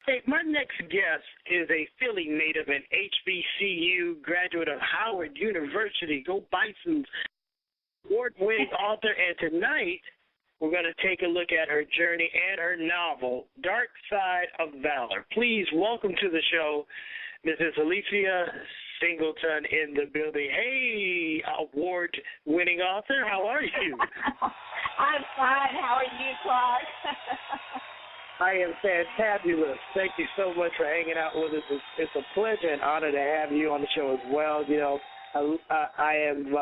Hey, my next guest is a Philly native and HBCU graduate of Howard University. Go Bisons, award-winning author, and tonight we're going to take a look at her journey and her novel, Dark Side of Valor. Please welcome to the show Mrs. Alicia Singleton in the building. Hey, award-winning author, how are you? I'm fine. How are you, Clark? I am fantabulous. Thank you so much for hanging out with us. It's a pleasure and honor to have you on the show as well. You know, I am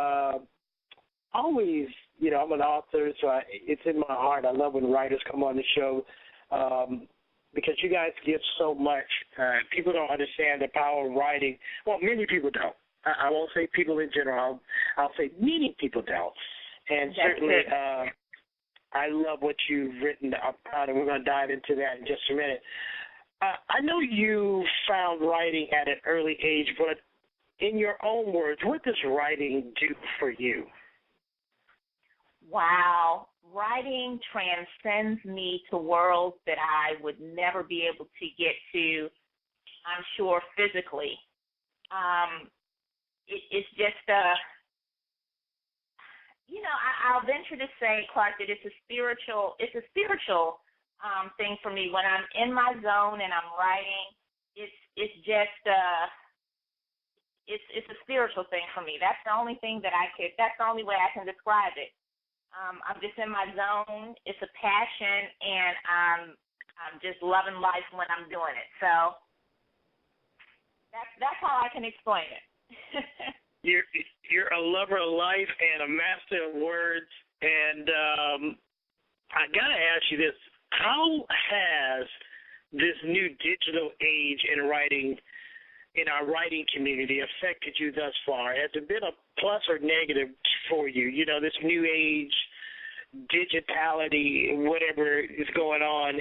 always, you know, I'm an author, so it's in my heart. I love when writers come on the show because you guys give so much. People don't understand the power of writing. Well, many people don't. I won't say people in general. I'll say many people don't. And That's certainly I love what you've written about, and we're going to dive into that in just a minute. I know you found writing at an early age, but in your own words, what does writing do for you? Wow. Writing transcends me to worlds that I would never be able to get to, I'm sure, physically. It's just you know, I'll venture to say, Clark, that it's a spiritual thing for me. When I'm in my zone and I'm writing, it's just it's a spiritual thing for me. That's the only thing that's the only way I can describe it. I'm just in my zone. It's a passion, and I'm just loving life when I'm doing it. So that's how I can explain it. You're a lover of life and a master of words, and I got to ask you this. How has this new digital age in writing, in our writing community, affected you thus far? Has it been a plus or negative for you? You know, this new age, digitality, whatever is going on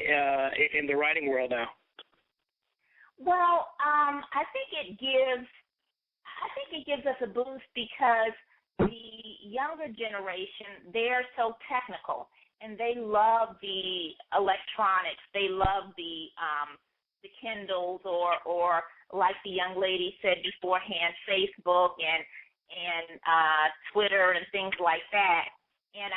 in the writing world now? Well, I think it gives us a boost because the younger generation, they're so technical, and they love the electronics. They love the Kindles or like the young lady said beforehand, Facebook and Twitter and things like that. And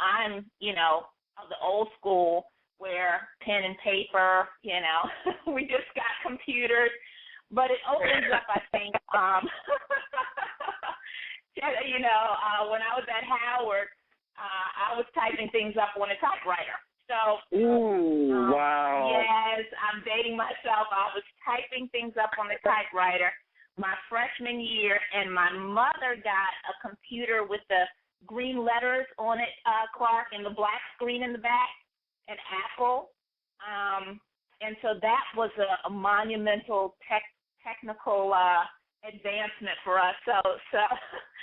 I'm you know, of the old school where pen and paper, you know, we just got computers. But it opens up, I think, you know, when I was at Howard, I was typing things up on a typewriter. So, wow. Yes, I'm dating myself. I was typing things up on the typewriter my freshman year, and my mother got a computer with the green letters on it, Clark, and the black screen in the back, an Apple. And so that was a monumental technical advancement for us. So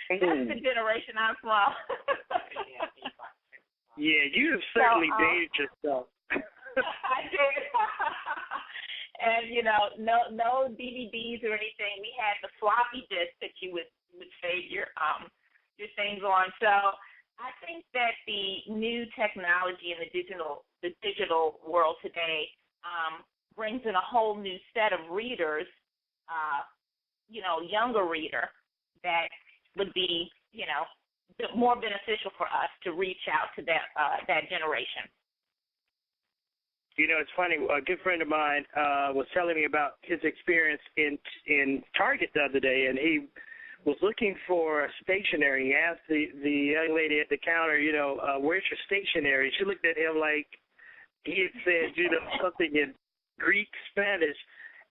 that's the generation I'm from. Yeah, you have certainly dated yourself. I did. And, you know, no DVDs or anything. We had the floppy disk that you would save your things on. So I think that the new technology in the digital world today brings in a whole new set of readers, you know, younger reader that would be, you know, more beneficial for us to reach out to that generation. You know, it's funny. A good friend of mine was telling me about his experience in Target the other day, and he was looking for stationery. He asked the young lady at the counter, you know, where's your stationery? She looked at him like he had said, you know, something in Greek, Spanish,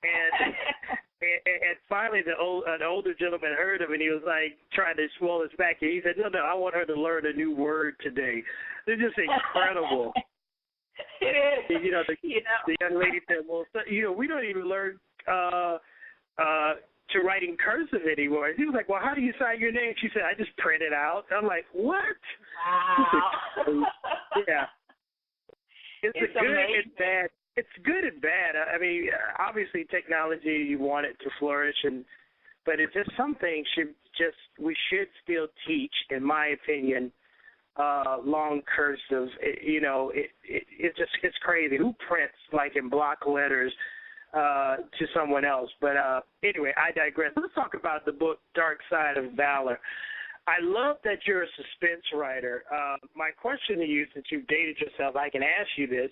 and finally an older gentleman heard him, and he was like trying to swallow his back. And he said, no, I want her to learn a new word today. They're just incredible. It is. You know, the young lady said, well, you know, we don't even learn to write in cursive anymore. And he was like, well, how do you sign your name? She said, I just print it out. I'm like, what? Wow. Yeah. It's a good amazing. and bad. It's good and bad. I mean, obviously technology, you want it to flourish, but it's just some things we should still teach, in my opinion, long cursive. It's crazy. Who prints like in block letters to someone else. But anyway, I digress. Let's talk about the book Dark Side of Valor. I love that you're a suspense writer. My question to you, since you've dated yourself, I can ask you this.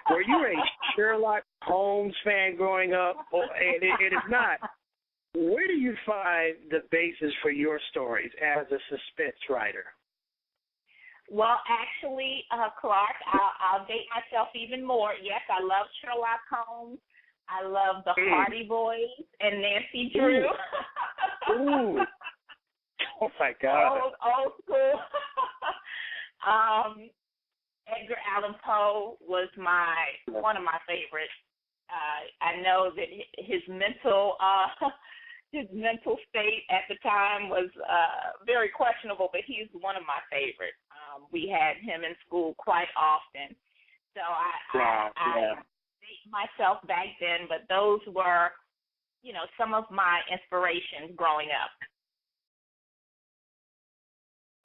Were you a Sherlock Holmes fan growing up? And if not, where do you find the basis for your stories as a suspense writer? Well, actually, Clark, I'll date myself even more. Yes, I love Sherlock Holmes. I love the Hardy Boys and Nancy Drew. Ooh. Oh, my God. Old school. Edgar Allan Poe was one of my favorites. I know that his mental state at the time was very questionable, but he's one of my favorites. We had him in school quite often. So I date myself back then, but those were, some of my inspirations growing up.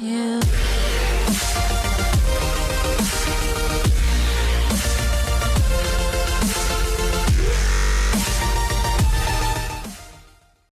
You